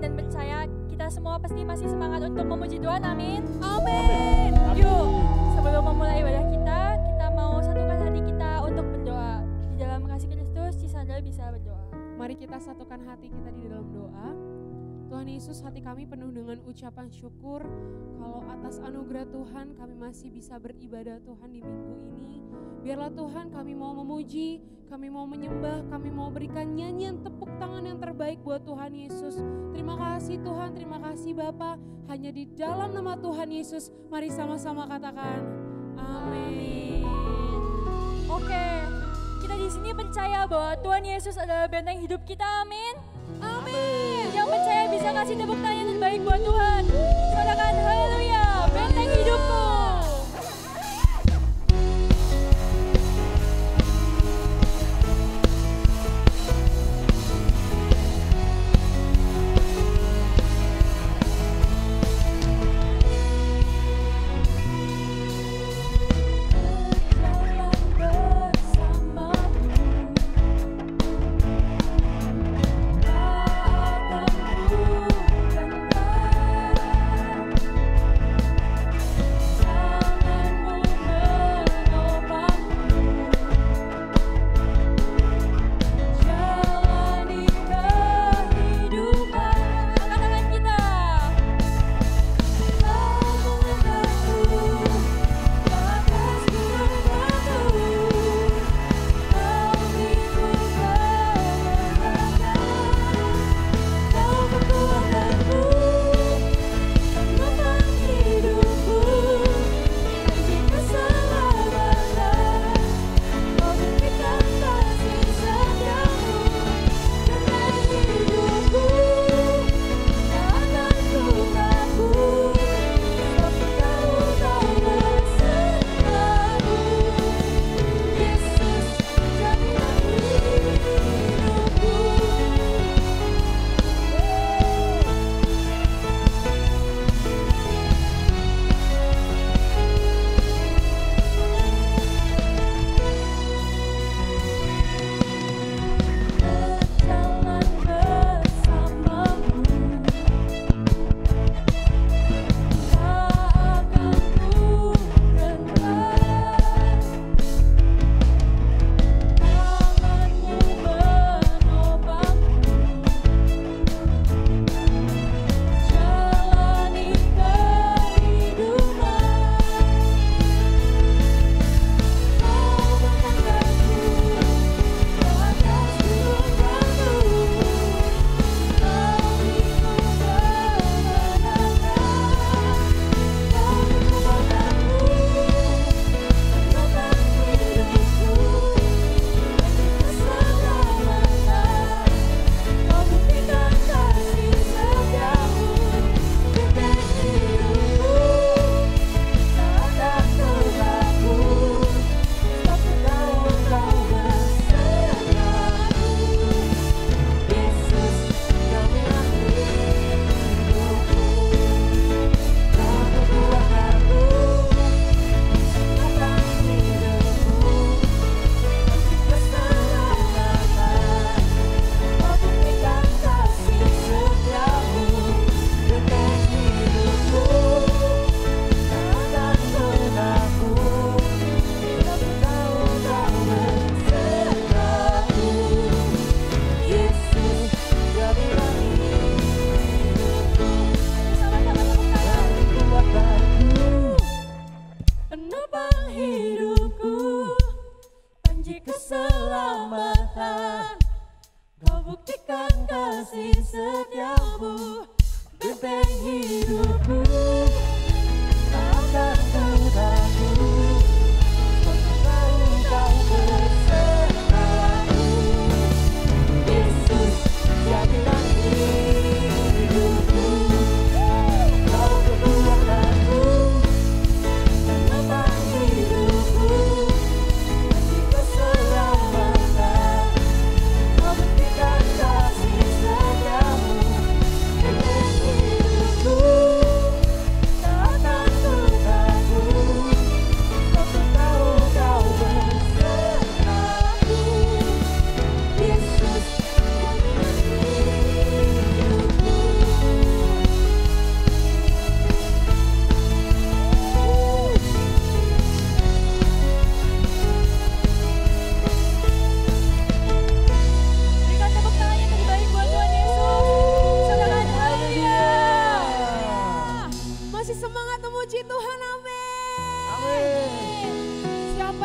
dan percaya kita semua pasti masih semangat untuk memuji Tuhan, amin. Amin. Yuk, sebelum memulai ibadah kita mau satukan hati kita untuk berdoa. Di dalam kasih Kristus, Cisandra bisa berdoa. Mari kita satukan hati kita di dalam doa. Tuhan Yesus, hati kami penuh dengan ucapan syukur kalau atas anugerah Tuhan kami masih bisa beribadah Tuhan di minggu ini. Biarlah Tuhan kami mau memuji, kami mau menyembah, kami mau berikan nyanyian tepuk tangan yang terbaik buat Tuhan Yesus. Terima kasih Tuhan, terima kasih Bapa. Hanya di dalam nama Tuhan Yesus, mari sama-sama katakan amin. Oke, kita di sini percaya bahwa Tuhan Yesus adalah benteng hidup kita, amin. Amin. Yang percaya bisa kasih tepuk tangan yang terbaik buat Tuhan. Katakan haleluya, benteng hidupku.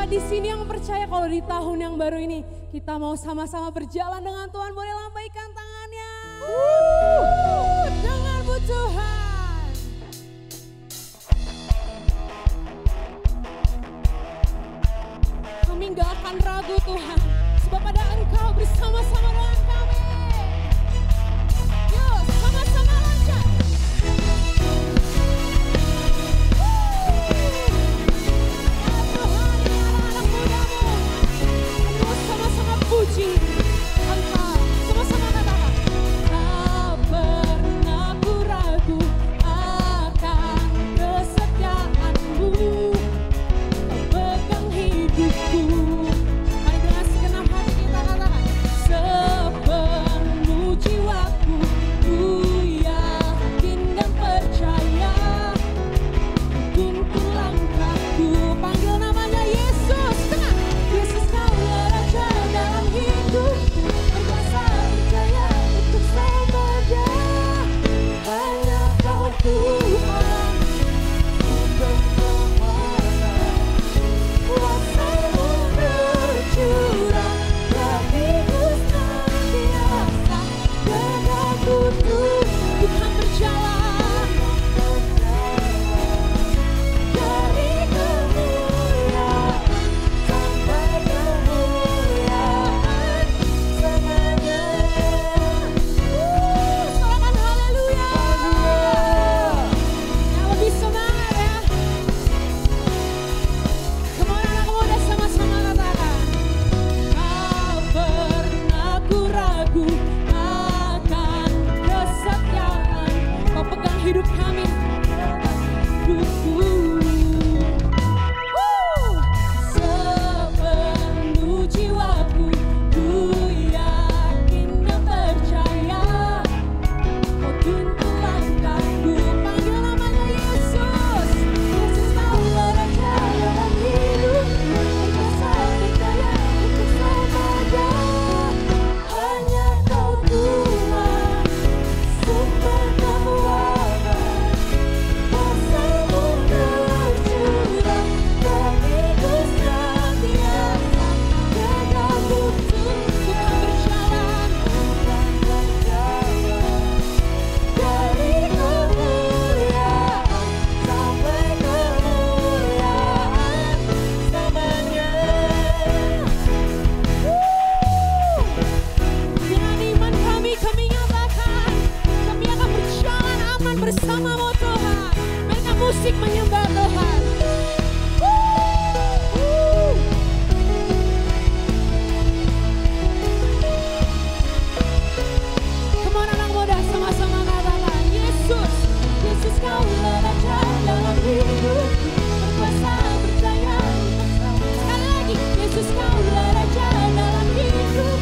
Apakah di sini yang percaya kalau di tahun yang baru ini kita mau sama-sama berjalan dengan Tuhan? Boleh lambaikan tangannya. Denganmu Tuhan. Kami gak akan ragu Tuhan, sebab ada Engkau bersama-sama dengan kami. Yuk sama-sama lancar. Puji Engkau, sama-sama katakan. Tak pernah ku ragu akan kesetiaan-Mu, Kau pegang hidupku. Mari dengan segenap hati kita katakan. Sepenuh jiwaku, ku yakin dan percaya, tuntun langkahku. Panggil namanya Yesus, dengar. Yesus Kaulah Raja dalam hidup, berkuasa percaya untuk selamanya. Hanya Kau Tuhan, sumber kekuatan, kuasa-Mu tercurah, hatiku senantiasa denganmu Tuhan berjalan. Dari kemuliaan sampai kemuliaan selamanya. Sorakan haleluya. Yang lebih semangat ya. Come on anak muda, sama-sama katakan. Tak pernah ku ragu akan kesetiaan, Kau pegang hidup kami. Sepenuh jiwaku, ku yakin dan percaya, Kau tuntun langkahku. Panggil namanya Yesus. Yesus Kaulah Raja dalam hidup, berkuasa percaya untuk selamanya. Hanya Kau Tuhan, sumber kekuatan, kuasa-Mu tercurah, hatiku senantiasa denganmu Tuhan berjalan. Dari kemuliaan sampai kemuliaan selamanya. Dengan iman kami nyatakan, kami akan berjalan aman bersama-Mu Tuhan. Mainkan musik menyembah Tuhan. Come on anak muda, sama-sama katakan. Yesus, Yesus Kaulah Raja dalam hidup, berkuasa percaya. Sekali lagi, Yesus Kaulah Raja dalam hidup.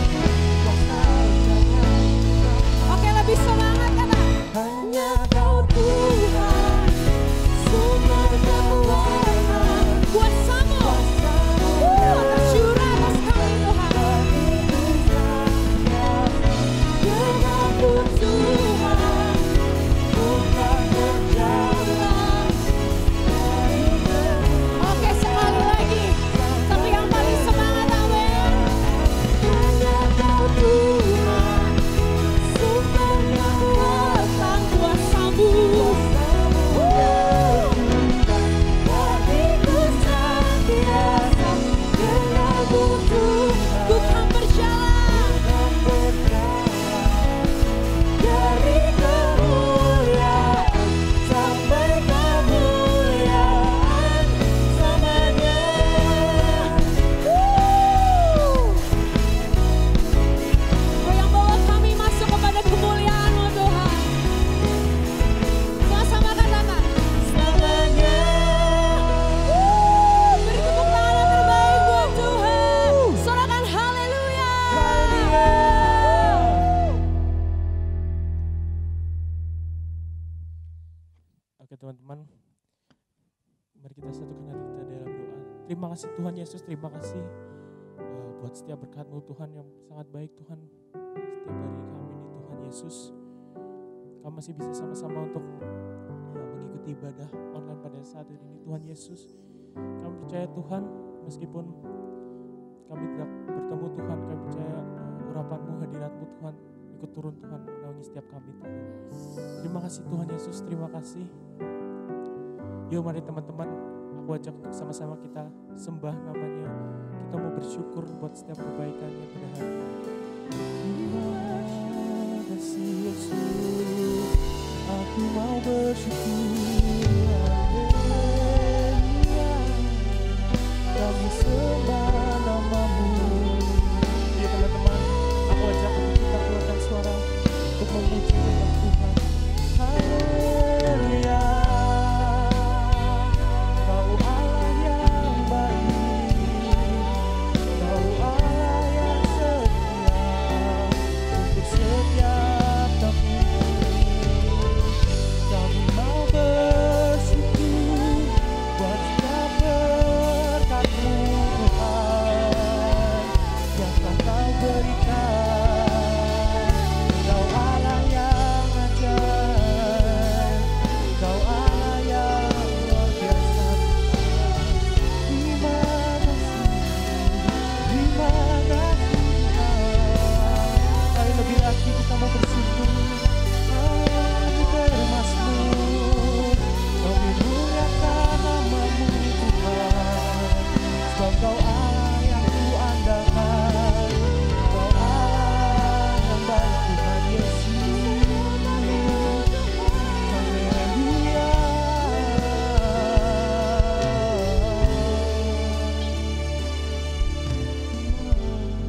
Oke, lebih semangat kata. Hanya Kau Tuhan, sumber kekuatan, kuasa-Mu tercurah atas kami Tuhan. Denganmu Tuhan, bukan berjalan. Oke, sekali lagi, tapi yang paling semangat amin. Hanya Kau Tuhan, sumber kekuatan, kuasa-Mu. Hatiku senantiasa denganmu Tuhan, ku kan berjalan. Dari kemuliaan sampai kemuliaan selamanya. Kau yang bawa kami masuk kepada kemuliaan-Mu Tuhan. Sama-sama katakan selamanya. Beri tepuk tangan yang terbaik buat Tuhan. Sorakan haleluya. Oke teman-teman, mari kita satukan hati kita dalam doa. Terima kasih Tuhan Yesus, terima kasih buat setiap berkat-Mu Tuhan yang sangat baik Tuhan. Setiap hari kami ini Tuhan Yesus, kami masih bisa sama-sama untuk mengikuti ibadah online pada saat ini Tuhan Yesus. Kami percaya Tuhan Meskipun kami tidak bertemu Tuhan, kami percaya urapan-Mu, hadirat-Mu Tuhan ikut turun Tuhan menaungi setiap kami Tuhan. Terima kasih Tuhan Yesus, terima kasih. Yuk mari teman-teman, aku ajak sama-sama kita sembah namanya. Kita mau bersyukur buat setiap kebaikannya pada hari ini. Terima kasih Yesus, aku mau bersyukur. Haleluya, kami sembah nama-Mu. Ya teman-teman, aku ajak untuk kita keluarkan suara untuk memuji nama Tuhan. Haleluya, Kau Allah yang baik, Kau Allah yang setia untuk setiap kami. Kami mau bersyukur buat setiap berkat-Mu Tuhan yang telah Kau berikan. Kau Allah yang ajaib, Kau Allah yang luar biasa. Terima kasih Tuhan. Kali lebih lagi kita mau bersyukur. Kami bermazmur, kami muliakan nama-Mu Tuhan. Sebab Kau Allah yang kuandalkan, Kau Allah yang baik Tuhan Yesus. Haleluya. Terima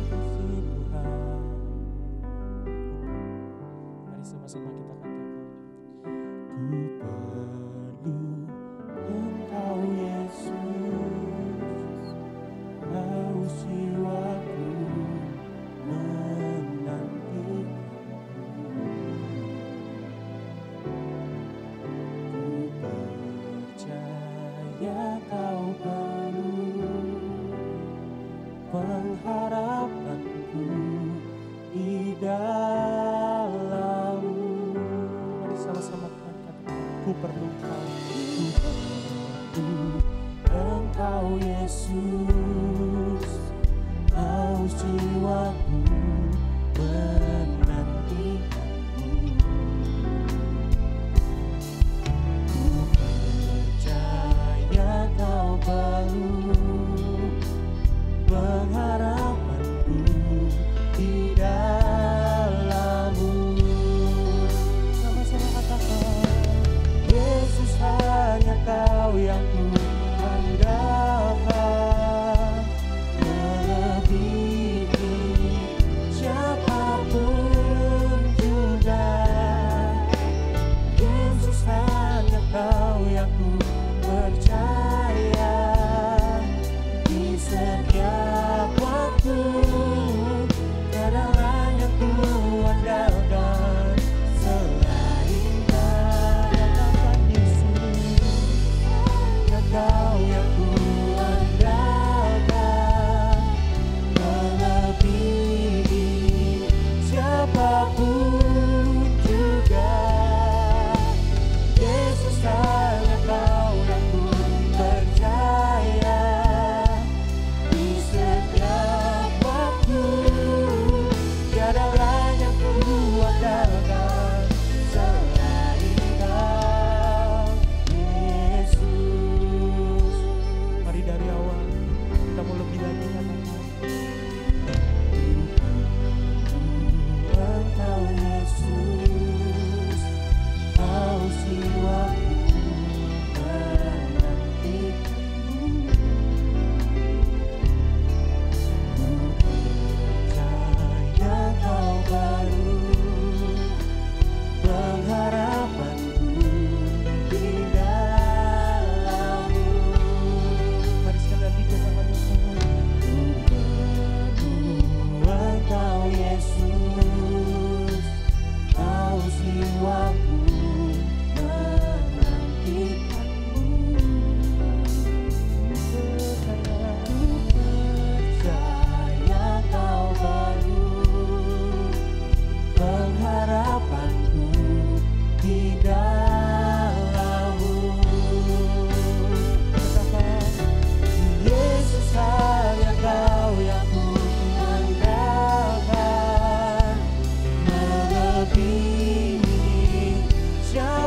kasih Tuhan. Mari sama-sama kita katakan. Ku perlu Engkau Yesus, haus jiwaku menantikan. Ku percaya Kau perlu pengharapanku di dalam-Mu. Mari sama-sama Tuhan katakan, ku perlu Engkau, ku perlu Engkau Yesus, haus jiwaku menantikan-Mu. Ku percaya Kau perlu pengharapanku di dalam-Mu. Sama-sama katakan, Yesus hanya Kau yang ku andalkan, melebihi siapapun juga.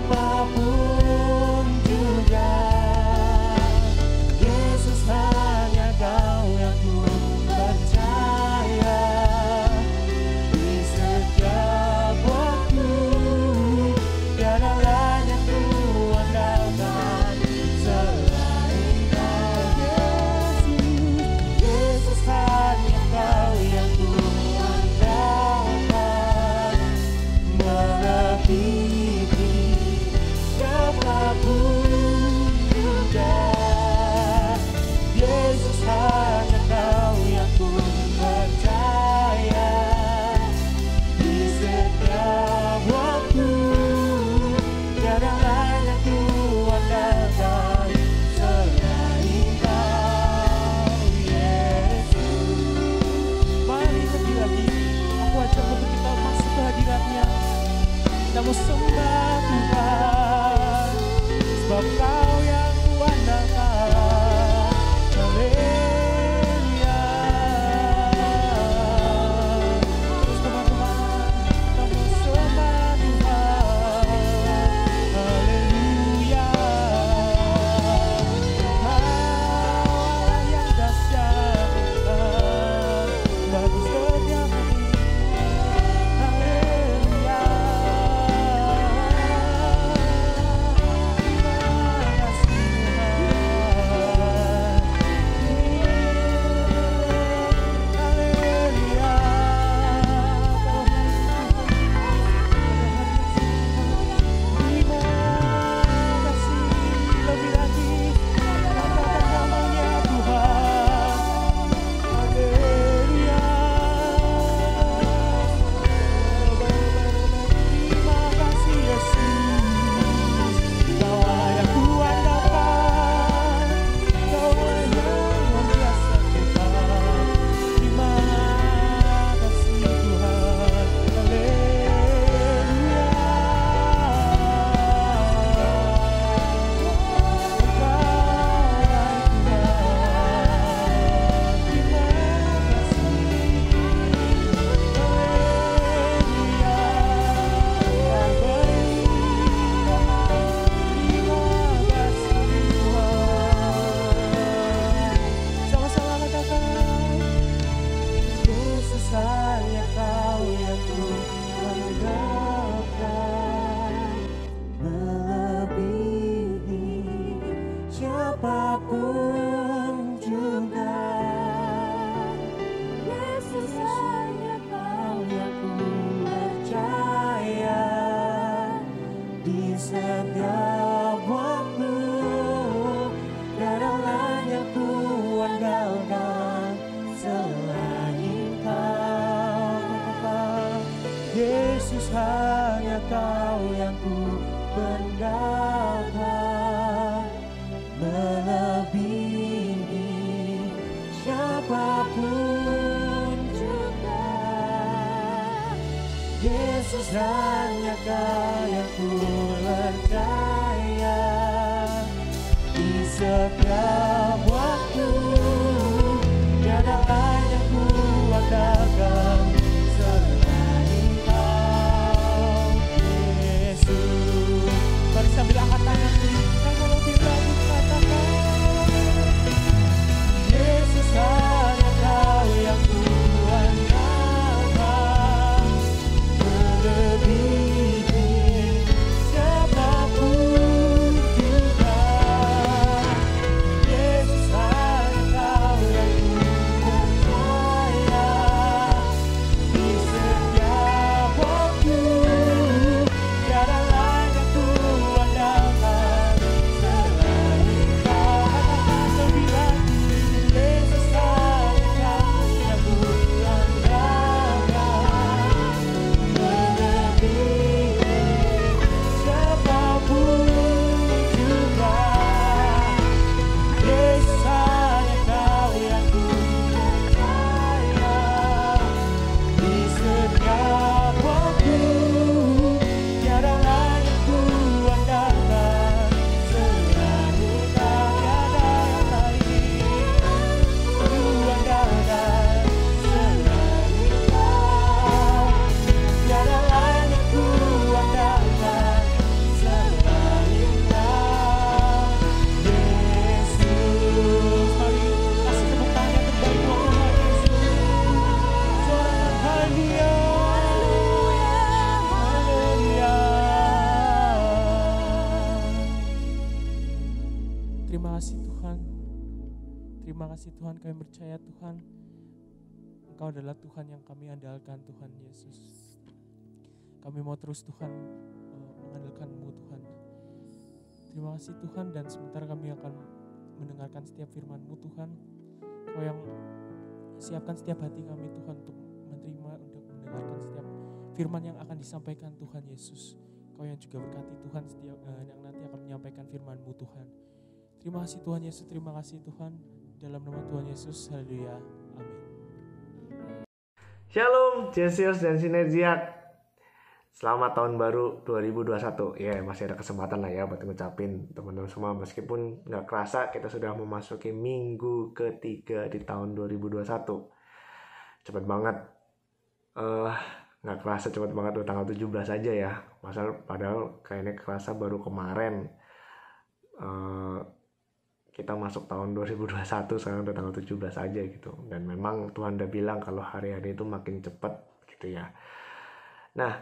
siapapun juga. Yesus hanya Kau yang ku percaya. Di setiap waktu tiada lain yang ku andalkan selain Kau, Yesus. Yesus hanya Kau yang ku andalkan, melebihi siapapun juga. Yesus hanya Kau yang ku percaya. Di setiap waktu tiada lain yang ku andalkan selain Kau, Yesus. Mari lebih lagi aku ajak untuk kita masuk ke hadirat-Nya. Kita mau sembah Tuhan, sebab Kau yang ku andalkan. Haleluya. Terus teman-teman, kita mau sembah Tuhan. Haleluya. Allah yang dahsyat, bagi setiap hati. Haleluya. Terima kasih Yesus hanya Kau yang ku andalkan, melebihi siapapun juga. Yesus hanya Kau yang ku percaya. Di setiap waktu tiada lain yang ku andalkan selain Kau, Yesus. Mari sambil angkat tangan kita mau lebih lagi katakan, Yesus hanya Kau yang ku andalkan, melebihi Terima kasih Tuhan. Terima kasih Tuhan, kami percaya Tuhan, Engkau adalah Tuhan yang kami andalkan Tuhan Yesus. Kami mau terus Tuhan mengandalkan-Mu Tuhan. Terima kasih Tuhan, dan sebentar kami akan mendengarkan setiap firman-Mu Tuhan. Kau yang siapkan setiap hati kami Tuhan untuk menerima, untuk mendengarkan setiap firman yang akan disampaikan Tuhan Yesus. Kau yang juga berkati Tuhan setiap yang nanti akan menyampaikan firman-Mu Tuhan. Terima kasih Tuhan Yesus, terima kasih Tuhan. Dalam nama Tuhan Yesus, haleluya, amin. Shalom, Jesius dan Sinergiak. Selamat tahun baru 2021. Ya, masih ada kesempatan lah ya buat ngucapin teman-teman semua. Meskipun gak kerasa kita sudah memasuki minggu ketiga di tahun 2021. Cepet banget. Gak kerasa cepet banget, udah tanggal 17 aja ya. Padahal kayaknya kerasa baru kemarin. Kita masuk tahun 2021, sekarang udah tanggal 17 aja gitu. Dan memang Tuhan udah bilang kalau hari-hari itu makin cepet gitu ya. Nah,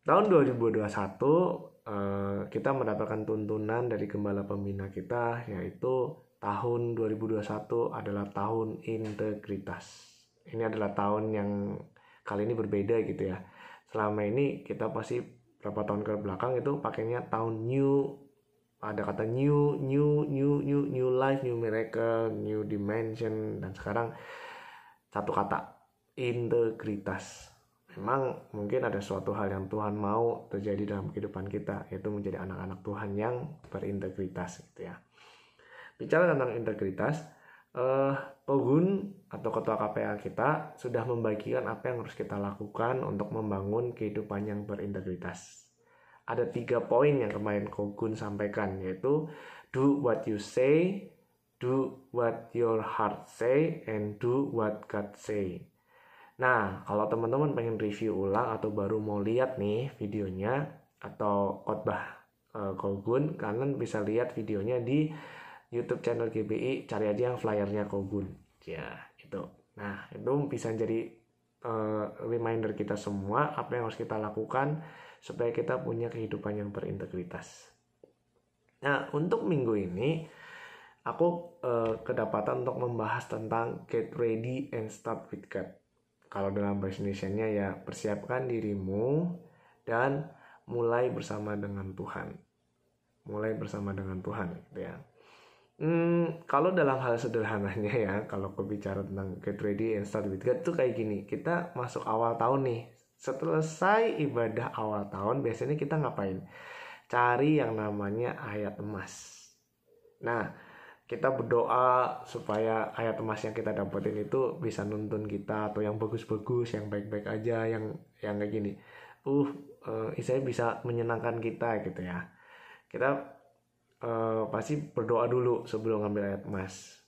tahun 2021 kita mendapatkan tuntunan dari gembala pembina kita, yaitu tahun 2021 adalah tahun integritas. Ini adalah tahun yang kali ini berbeda gitu ya. Selama ini kita pasti berapa tahun ke belakang itu pakainya tahun new. Ada kata new life, new miracle, new dimension, dan sekarang satu kata, integritas. Memang mungkin ada suatu hal yang Tuhan mau terjadi dalam kehidupan kita, yaitu menjadi anak-anak Tuhan yang berintegritas gitu ya. Bicara tentang integritas, Pogun atau ketua KPA kita sudah membagikan apa yang harus kita lakukan untuk membangun kehidupan yang berintegritas. Ada 3 poin yang kemarin Kogun sampaikan, yaitu do what you say, do what your heart say, and do what God say. Nah, kalau teman-teman pengen review ulang atau baru mau lihat nih videonya atau khotbah Kogun, kalian bisa lihat videonya di YouTube channel GBI, cari aja yang flyernya Kogun. Ya, itu. Nah, itu bisa jadi reminder kita semua apa yang harus kita lakukan supaya kita punya kehidupan yang berintegritas. Nah, untuk minggu ini aku kedapatan untuk membahas tentang get ready and start with God. Kalau dalam bahasa Indonesianya ya, persiapkan dirimu dan mulai bersama dengan Tuhan. Mulai bersama dengan Tuhan gitu ya. Kalau dalam hal sederhananya ya, kalau aku bicara tentang get ready and start with God tuh kayak gini. Kita masuk awal tahun nih. Selesai ibadah awal tahun, biasanya kita ngapain? Cari yang namanya ayat emas. Nah, kita berdoa supaya ayat emas yang kita dapetin itu bisa nuntun kita, atau yang bagus-bagus, yang baik-baik aja, yang kayak gini. Istilahnya bisa menyenangkan kita gitu ya. Kita pasti berdoa dulu sebelum ngambil ayat emas.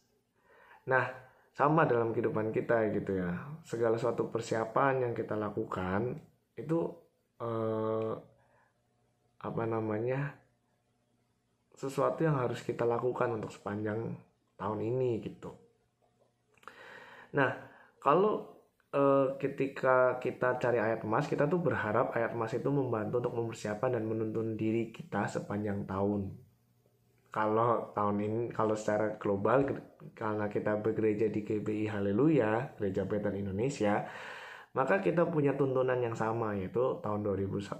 Nah, sama dalam kehidupan kita gitu ya. Segala suatu persiapan yang kita lakukan itu sesuatu yang harus kita lakukan untuk sepanjang tahun ini gitu. Nah, kalau ketika kita cari ayat emas, kita tuh berharap ayat emas itu membantu untuk mempersiapkan dan menuntun diri kita sepanjang tahun. Kalau tahun ini, kalau secara global, karena kita bergereja di GBI Haleluya, Gereja Bethel Indonesia, maka kita punya tuntunan yang sama, yaitu tahun 2021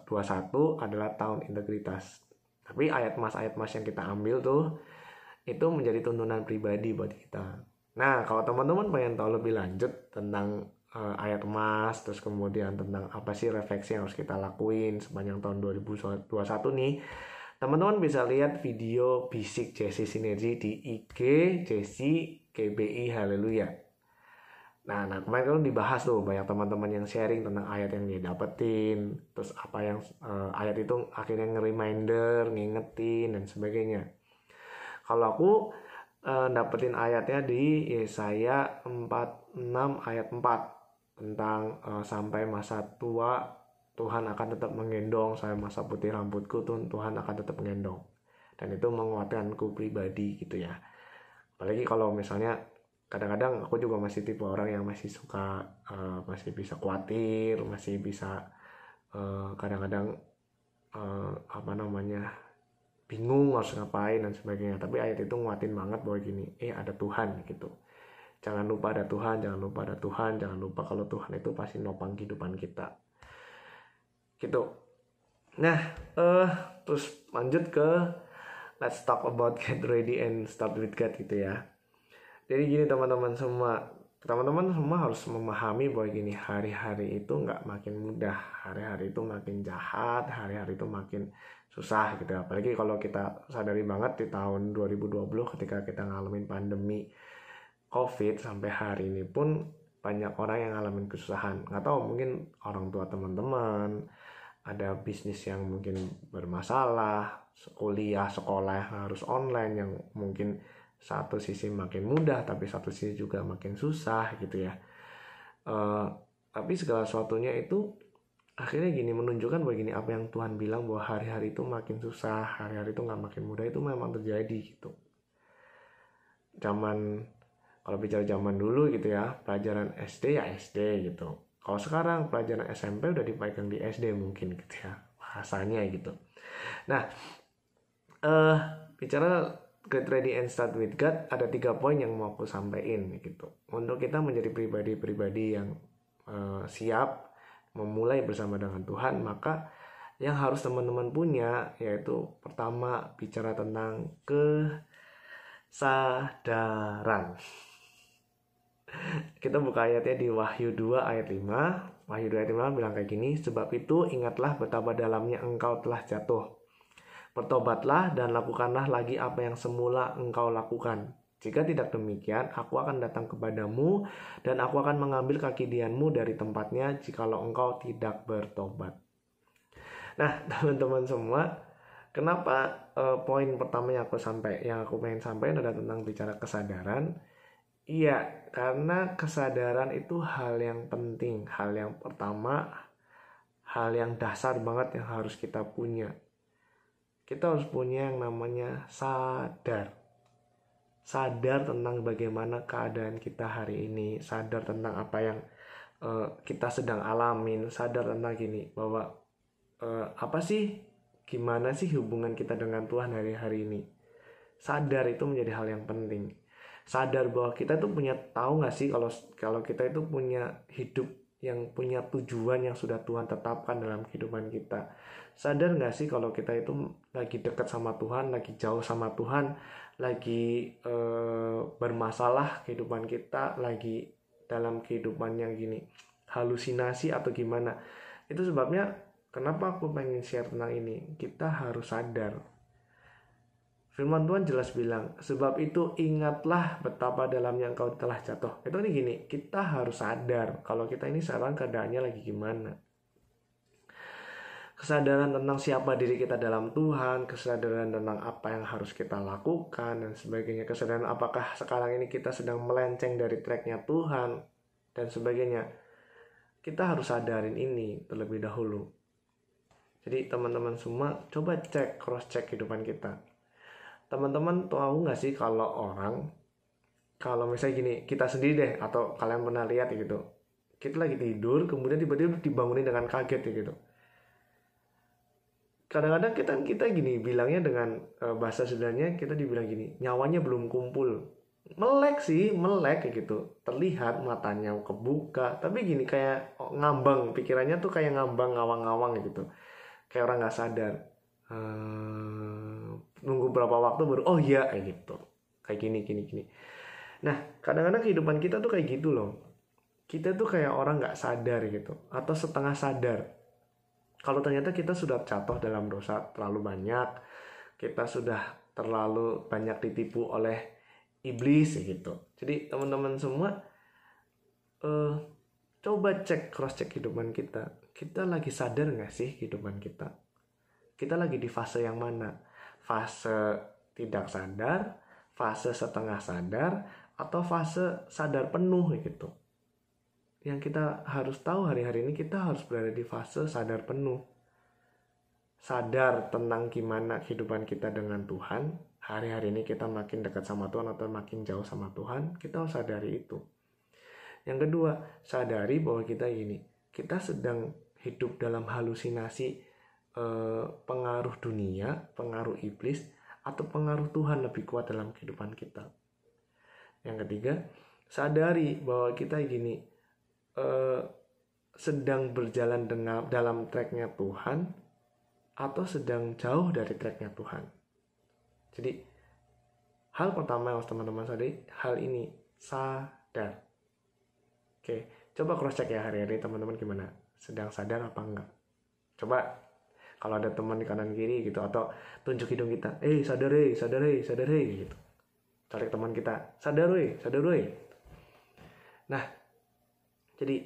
adalah tahun integritas. Tapi ayat emas yang kita ambil tuh, itu menjadi tuntunan pribadi buat kita. Nah, kalau teman-teman pengen tahu lebih lanjut tentang ayat emas, terus kemudian tentang apa sih refleksi yang harus kita lakuin sepanjang tahun 2021 nih, teman-teman bisa lihat video Bisik Jesse Sinergi di IG Jesse GBI Haleluya. Nah kemarin kan dibahas tuh, banyak teman-teman yang sharing tentang ayat yang dia dapetin, terus apa yang ayat itu akhirnya nge-reminder, ngingetin dan sebagainya. Kalau aku dapetin ayatnya di Yesaya 46 ayat 4 tentang sampai masa tua Tuhan akan tetap menggendong, saya masa putih rambutku Tuhan akan tetap menggendong. Dan itu menguatkanku pribadi gitu ya. Apalagi kalau misalnya kadang-kadang aku juga masih tipe orang yang masih suka masih bisa khawatir, masih bisa kadang-kadang bingung harus ngapain dan sebagainya. Tapi ayat itu nguatin banget bahwa gini, ada Tuhan gitu. Jangan lupa ada Tuhan, jangan lupa ada Tuhan, jangan lupa kalau Tuhan itu pasti nopang kehidupan kita. Gitu. Nah, terus lanjut ke let's talk about get ready and start with God gitu ya. Jadi gini teman-teman semua harus memahami bahwa gini, hari-hari itu nggak makin mudah, hari-hari itu makin jahat, hari-hari itu makin susah gitu. Apalagi kalau kita sadari banget di tahun 2020 ketika kita ngalamin pandemi COVID sampai hari ini pun banyak orang yang ngalamin kesusahan. Nggak tahu, mungkin orang tua teman-teman, ada bisnis yang mungkin bermasalah, sekolah yang harus online yang mungkin satu sisi makin mudah tapi satu sisi juga makin susah gitu ya. Tapi segala sesuatunya itu akhirnya gini menunjukkan bahwa gini, apa yang Tuhan bilang bahwa hari-hari itu makin susah, hari-hari itu nggak makin mudah, itu memang terjadi gitu. Kalau bicara zaman dulu gitu ya, pelajaran SD ya SD gitu. Kalau sekarang pelajaran SMP udah dipegang di SD mungkin gitu ya, bahasanya gitu. Nah, bicara get ready and start with God, ada 3 poin yang mau aku sampaikan gitu. Untuk kita menjadi pribadi-pribadi yang siap memulai bersama dengan Tuhan, maka yang harus teman-teman punya yaitu pertama bicara tentang kesadaran. Kita buka ayatnya di Wahyu 2 ayat 5. Wahyu 2 ayat 5 bilang kayak gini, sebab itu ingatlah betapa dalamnya engkau telah jatuh. Bertobatlah dan lakukanlah lagi apa yang semula engkau lakukan. Jika tidak demikian, aku akan datang kepadamu dan aku akan mengambil kaki dianmu dari tempatnya jikalau engkau tidak bertobat. Nah, teman-teman semua, kenapa poin pertama yang aku pengen sampaikan adalah tentang bicara kesadaran? Iya, karena kesadaran itu hal yang penting, hal yang pertama, hal yang dasar banget yang harus kita punya. Kita harus punya yang namanya sadar tentang bagaimana keadaan kita hari ini, sadar tentang apa yang kita sedang alamin, sadar tentang gini bahwa gimana sih hubungan kita dengan Tuhan hari-hari ini. Sadar itu menjadi hal yang penting. Sadar bahwa kita tuh tahu nggak sih kalau kita itu punya hidup yang punya tujuan yang sudah Tuhan tetapkan dalam kehidupan kita. Sadar nggak sih kalau kita itu lagi dekat sama Tuhan, lagi jauh sama Tuhan, lagi bermasalah kehidupan kita, lagi dalam kehidupan yang gini, halusinasi atau gimana. Itu sebabnya kenapa aku pengen share tentang ini. Kita harus sadar. Firman Tuhan jelas bilang, sebab itu ingatlah betapa dalamnya engkau telah jatuh. Itu ini gini, kita harus sadar kalau kita ini sekarang keadaannya lagi gimana. Kesadaran tentang siapa diri kita dalam Tuhan, kesadaran tentang apa yang harus kita lakukan dan sebagainya, kesadaran apakah sekarang ini kita sedang melenceng dari tracknya Tuhan dan sebagainya. Kita harus sadarin ini terlebih dahulu. Jadi teman-teman semua coba cross check kehidupan kita. Teman-teman tahu nggak sih kalau misalnya gini, kita sendiri deh atau kalian pernah lihat gitu, kita lagi tidur kemudian tiba-tiba dibangunin dengan kaget gitu. Kadang-kadang kita gini bilangnya dengan bahasa Sundanya, kita dibilang gini, nyawanya belum kumpul. Melek kayak gitu. Terlihat matanya kebuka, tapi gini kayak ngambang, pikirannya tuh kayak ngambang, ngawang-ngawang gitu. Kayak orang nggak sadar. Nunggu berapa waktu baru oh iya kayak gitu. Kayak gini. Nah, kadang-kadang kehidupan kita tuh kayak gitu loh. Kita tuh kayak orang nggak sadar gitu, atau setengah sadar. Kalau ternyata kita sudah jatuh dalam dosa terlalu banyak, kita sudah terlalu banyak ditipu oleh iblis gitu. Jadi teman-teman semua coba cross check kehidupan kita. Kita lagi sadar nggak sih kehidupan kita? Kita lagi di fase yang mana? Fase tidak sadar, fase setengah sadar, atau fase sadar penuh gitu. Yang kita harus tahu hari-hari ini, kita harus berada di fase sadar penuh. Sadar tentang gimana kehidupan kita dengan Tuhan. Hari-hari ini kita makin dekat sama Tuhan atau makin jauh sama Tuhan. Kita harus sadari itu. Yang kedua, sadari bahwa kita sedang hidup dalam halusinasi pengaruh dunia, pengaruh iblis, atau pengaruh Tuhan lebih kuat dalam kehidupan kita. Yang ketiga, sadari bahwa kita gini, sedang berjalan dalam tracknya Tuhan atau sedang jauh dari tracknya Tuhan. Jadi hal pertama yang harus teman-teman sadari, hal ini sadar. Oke, coba cross check ya hari-hari teman-teman gimana, sedang sadar apa enggak. Coba kalau ada teman di kanan kiri gitu, atau tunjuk hidung kita, sadar gitu. Cari teman kita, sadar weh. Nah, jadi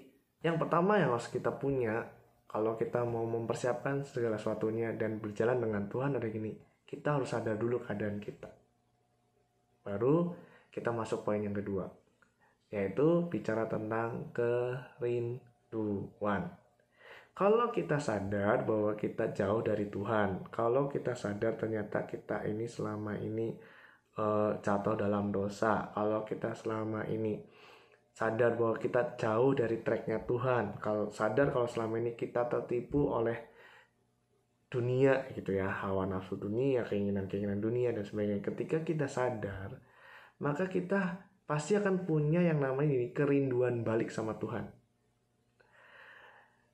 yang pertama yang harus kita punya kalau kita mau mempersiapkan segala sesuatunya dan berjalan dengan Tuhan ada gini, kita harus sadar dulu keadaan kita. Baru kita masuk poin yang kedua, yaitu bicara tentang kerinduan. Kalau kita sadar bahwa kita jauh dari Tuhan, kalau kita sadar ternyata kita ini selama ini jatuh dalam dosa, kalau kita selama ini sadar bahwa kita jauh dari tracknya Tuhan, kalau selama ini kita tertipu oleh dunia gitu ya, hawa nafsu dunia, keinginan dunia dan sebagainya. Ketika kita sadar, maka kita pasti akan punya yang namanya kerinduan balik sama Tuhan.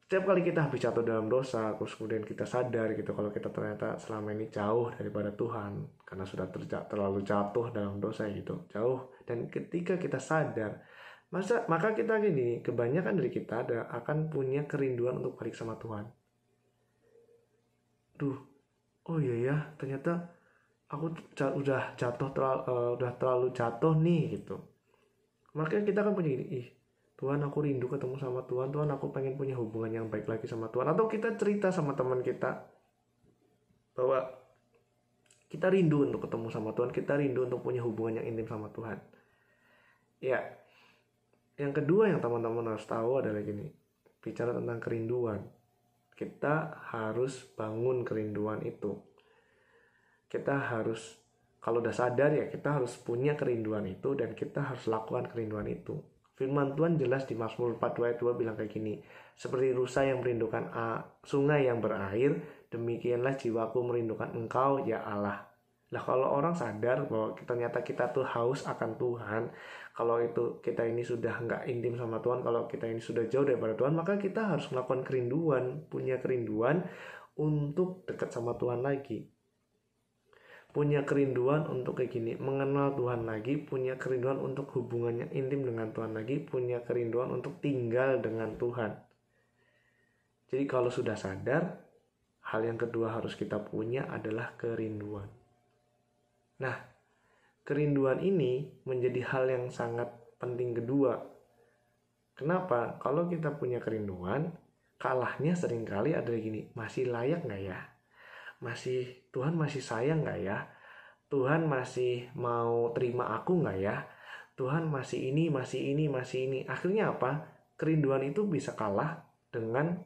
Setiap kali kita habis jatuh dalam dosa, terus kemudian kita sadar gitu kalau kita ternyata selama ini jauh daripada Tuhan karena sudah terlalu jatuh dalam dosa gitu, jauh. Dan ketika kita sadar, maka kita gini, kebanyakan dari kita akan punya kerinduan untuk balik sama Tuhan. Oh iya ya, ternyata aku udah terlalu jatuh nih gitu. Makanya kita akan punya gini, Tuhan aku rindu ketemu sama Tuhan, Tuhan aku pengen punya hubungan yang baik lagi sama Tuhan. Atau kita cerita sama teman kita bahwa kita rindu untuk ketemu sama Tuhan, kita rindu untuk punya hubungan yang intim sama Tuhan. Ya, yang kedua yang teman-teman harus tahu adalah gini, bicara tentang kerinduan, kita harus bangun kerinduan itu. Kita harus, kalau udah sadar ya, kita harus punya kerinduan itu dan kita harus lakukan kerinduan itu. Firman Tuhan jelas di Mazmur 42 ayat 2 bilang kayak gini, seperti rusa yang merindukan sungai yang berair, demikianlah jiwaku merindukan Engkau ya Allah. Nah, kalau orang sadar bahwa ternyata kita tuh haus akan Tuhan, kalau itu kita ini sudah nggak intim sama Tuhan, kalau kita ini sudah jauh daripada Tuhan, maka kita harus melakukan kerinduan, punya kerinduan untuk dekat sama Tuhan lagi. Punya kerinduan untuk kayak gini, mengenal Tuhan lagi, punya kerinduan untuk hubungannya intim dengan Tuhan lagi, punya kerinduan untuk tinggal dengan Tuhan. Jadi kalau sudah sadar, hal yang kedua harus kita punya adalah kerinduan. Nah, kerinduan ini menjadi hal yang sangat penting kedua. Kenapa? Kalau kita punya kerinduan, kalahnya seringkali adalah gini, masih layak nggak ya? Tuhan masih sayang nggak ya? Tuhan masih mau terima aku nggak ya? Tuhan masih ini. Akhirnya apa? Kerinduan itu bisa kalah dengan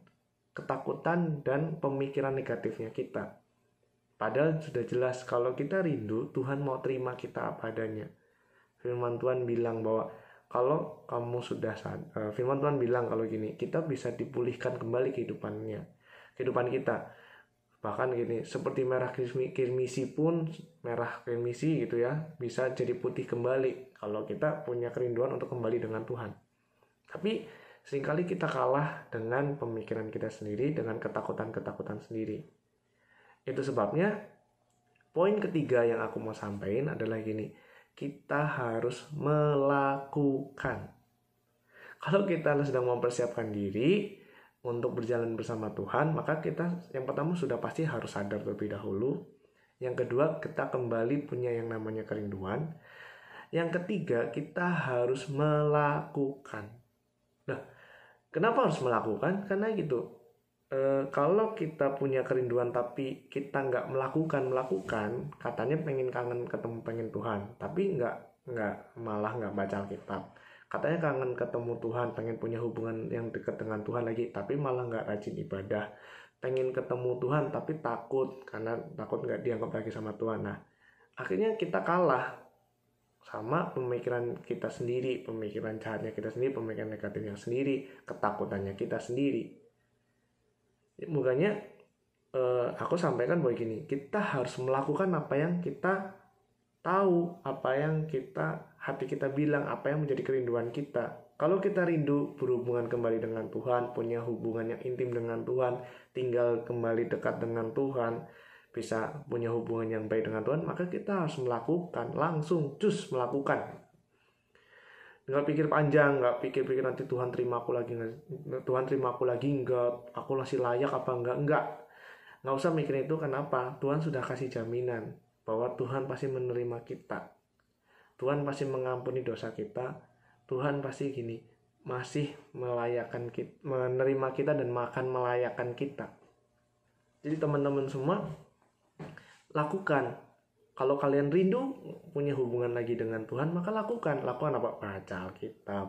ketakutan dan pemikiran negatifnya kita. Padahal sudah jelas kalau kita rindu, Tuhan mau terima kita apa adanya. Firman Tuhan bilang bahwa kalau kamu sudah firman Tuhan bilang kalau gini, kita bisa dipulihkan kembali kehidupan kita. Bahkan gini, seperti merah kirmisi pun, merah kirmisi gitu ya, bisa jadi putih kembali kalau kita punya kerinduan untuk kembali dengan Tuhan. Tapi seringkali kita kalah dengan pemikiran kita sendiri, dengan ketakutan-ketakutan sendiri. Itu sebabnya poin ketiga yang aku mau sampaikan adalah gini, kita harus melakukan. Kalau kita sedang mempersiapkan diri untuk berjalan bersama Tuhan, maka kita yang pertama sudah pasti harus sadar terlebih dahulu. Yang kedua, kita kembali punya yang namanya kerinduan. Yang ketiga, kita harus melakukan. Nah, kenapa harus melakukan? Karena gitu, kalau kita punya kerinduan tapi kita nggak melakukan, katanya kangen ketemu pengen Tuhan, tapi malah nggak baca Alkitab. Katanya kangen ketemu Tuhan, pengen punya hubungan yang dekat dengan Tuhan lagi, tapi malah nggak rajin ibadah. Pengen ketemu Tuhan, tapi takut nggak dianggap lagi sama Tuhan. Nah, akhirnya kita kalah sama pemikiran kita sendiri, pemikiran jahatnya kita sendiri, pemikiran negatifnya sendiri, ketakutannya kita sendiri. Makanya aku sampaikan bahwa gini, kita harus melakukan apa yang kita tahu, apa yang hati kita bilang, apa yang menjadi kerinduan kita. Kalau kita rindu berhubungan kembali dengan Tuhan, punya hubungan yang intim dengan Tuhan, tinggal kembali dekat dengan Tuhan, bisa punya hubungan yang baik dengan Tuhan, maka kita harus melakukan, langsung cus melakukan. Nggak pikir panjang, nggak pikir-pikir nanti Tuhan terima aku lagi enggak, aku masih layak apa enggak. Nggak usah mikir itu. Kenapa? Tuhan sudah kasih jaminan bahwa Tuhan pasti menerima kita. Tuhan pasti mengampuni dosa kita. Tuhan pasti masih melayakkan kita, menerima kita dan akan melayakkan kita. Jadi teman-teman semua, lakukan. Kalau kalian rindu punya hubungan lagi dengan Tuhan, maka lakukan apa? Baca Alkitab,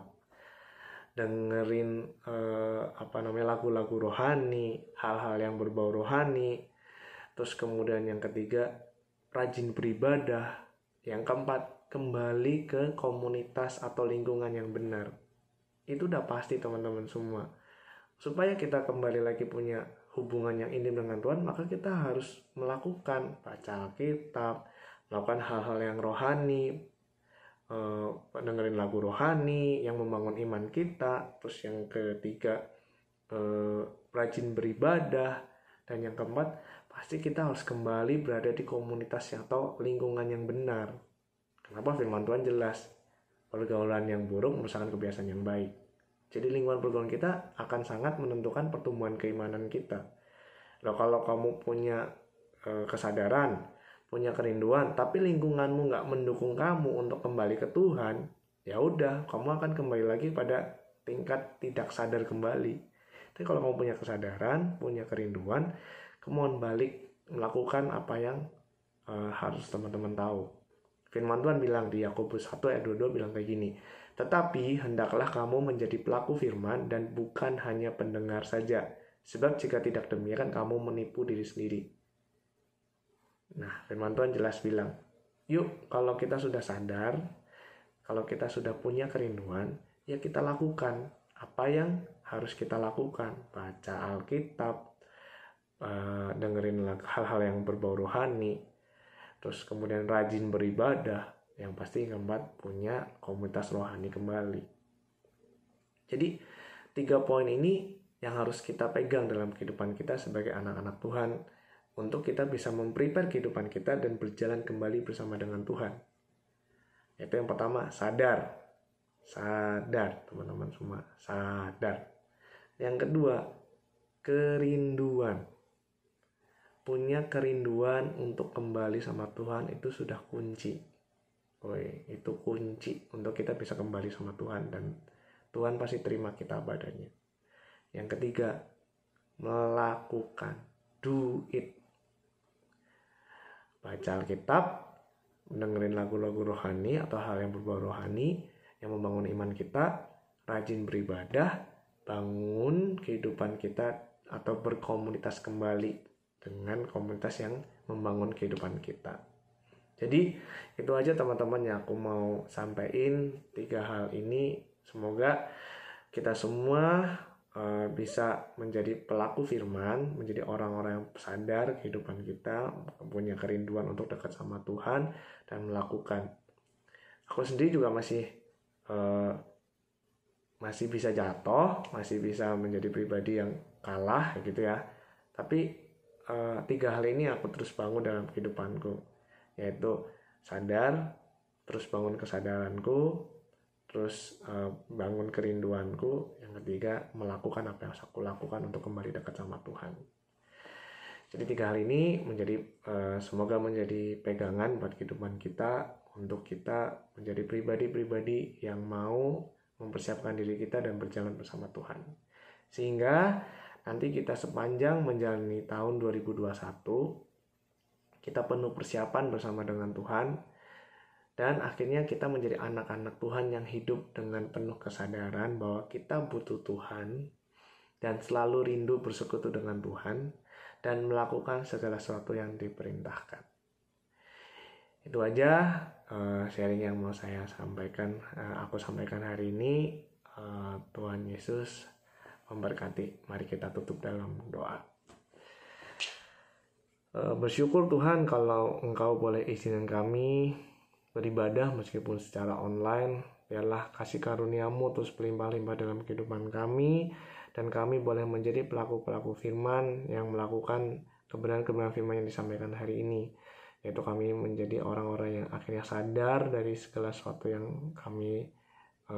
dengerin lagu-lagu rohani, hal-hal yang berbau rohani. Terus kemudian yang ketiga, rajin beribadah. Yang keempat, kembali ke komunitas atau lingkungan yang benar. Itu udah pasti teman-teman semua. Supaya kita kembali lagi punya hubungan yang intim dengan Tuhan, maka kita harus melakukan baca Alkitab, melakukan hal-hal yang rohani, dengerin lagu rohani yang membangun iman kita. Terus yang ketiga, rajin beribadah. Dan yang keempat, pasti kita harus kembali berada di komunitas atau lingkungan yang benar. Kenapa? Firman Tuhan jelas, pergaulan yang buruk merupakan kebiasaan yang baik. Jadi lingkungan pergaulan kita akan sangat menentukan pertumbuhan keimanan kita. Nah, kalau kamu punya kesadaran, punya kerinduan, tapi lingkunganmu nggak mendukung kamu untuk kembali ke Tuhan, ya udah, kamu akan kembali lagi pada tingkat tidak sadar kembali. Tapi kalau kamu punya kesadaran, punya kerinduan, kamu balik melakukan apa yang harus teman-teman tahu. Firman Tuhan bilang di Yakobus 1 ayat 22 bilang kayak gini, tetapi hendaklah kamu menjadi pelaku firman dan bukan hanya pendengar saja, sebab jika tidak demikian kamu menipu diri sendiri. Nah, firman Tuhan jelas bilang, yuk kalau kita sudah sadar, kalau kita sudah punya kerinduan, ya kita lakukan apa yang harus kita lakukan. Baca Alkitab, dengerin hal-hal yang berbau rohani, terus kemudian rajin beribadah, yang pasti keempat punya komunitas rohani kembali. Jadi 3 poin ini yang harus kita pegang dalam kehidupan kita sebagai anak-anak Tuhan, untuk kita bisa memprepare kehidupan kita dan berjalan kembali bersama dengan Tuhan. Yaitu yang pertama, sadar teman-teman semua, sadar. Yang kedua, kerinduan. Punya kerinduan untuk kembali sama Tuhan, itu sudah kunci. Itu kunci untuk kita bisa kembali sama Tuhan, dan Tuhan pasti terima kita apa adanya. Yang ketiga, melakukan, do it. Baca Alkitab, dengerin lagu-lagu rohani atau hal yang berbau rohani yang membangun iman kita, rajin beribadah, bangun kehidupan kita atau berkomunitas kembali dengan komunitas yang membangun kehidupan kita. Jadi itu aja teman-teman yang aku mau sampaikan, 3 hal ini. Semoga kita semua bisa menjadi pelaku firman, menjadi orang-orang yang sadar kehidupan kita, punya kerinduan untuk dekat sama Tuhan dan melakukan. Aku sendiri juga masih bisa jatuh, masih bisa menjadi pribadi yang kalah gitu ya. Tapi 3 hal ini aku terus bangun dalam kehidupanku, yaitu sadar, terus bangun kesadaranku, terus bangun kerinduanku. Yang ketiga, melakukan apa yang harus aku lakukan untuk kembali dekat sama Tuhan. Jadi 3 hal ini semoga menjadi pegangan buat kehidupan kita, untuk kita menjadi pribadi-pribadi yang mau mempersiapkan diri kita dan berjalan bersama Tuhan. Sehingga nanti kita sepanjang menjalani tahun 2021, kita penuh persiapan bersama dengan Tuhan, dan akhirnya kita menjadi anak-anak Tuhan yang hidup dengan penuh kesadaran bahwa kita butuh Tuhan dan selalu rindu bersekutu dengan Tuhan dan melakukan segala sesuatu yang diperintahkan. Itu aja sharing yang mau saya sampaikan, aku sampaikan hari ini. Tuhan Yesus memberkati. Mari kita tutup dalam doa. Bersyukur Tuhan kalau Engkau boleh izinkan kami beribadah meskipun secara online. Biarlah kasih karunia-Mu terus berlimpah-limpah dalam kehidupan kami, dan kami boleh menjadi pelaku-pelaku firman yang melakukan kebenaran-kebenaran firman yang disampaikan hari ini, yaitu kami menjadi orang-orang yang akhirnya sadar dari segala sesuatu yang kami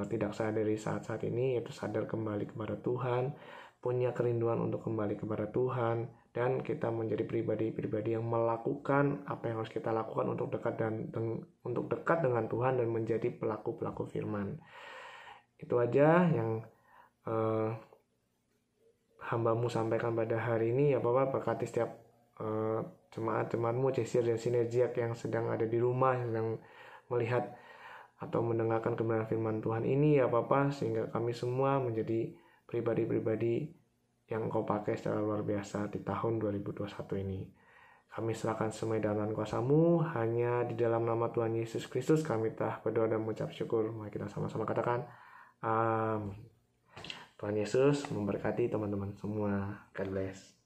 tidak sadari saat-saat ini, yaitu sadar kembali kepada Tuhan, punya kerinduan untuk kembali kepada Tuhan, dan kita menjadi pribadi-pribadi yang melakukan apa yang harus kita lakukan untuk dekat dengan Tuhan dan menjadi pelaku-pelaku firman. Itu aja yang hamba-Mu sampaikan pada hari ini. Ya Bapak, berkati setiap jemaat-jemaat-Mu, Jesir dan Sinergiak yang sedang ada di rumah, yang sedang melihat atau mendengarkan kebenaran firman Tuhan ini, ya Bapak, sehingga kami semua menjadi pribadi-pribadi yang Engkau pakai secara luar biasa di tahun 2021 ini. Kami serahkan semua dalam kuasa-Mu, hanya di dalam nama Tuhan Yesus Kristus kami telah berdoa dan mengucap syukur. Mari kita sama-sama katakan amin. Tuhan Yesus memberkati teman-teman semua. God bless.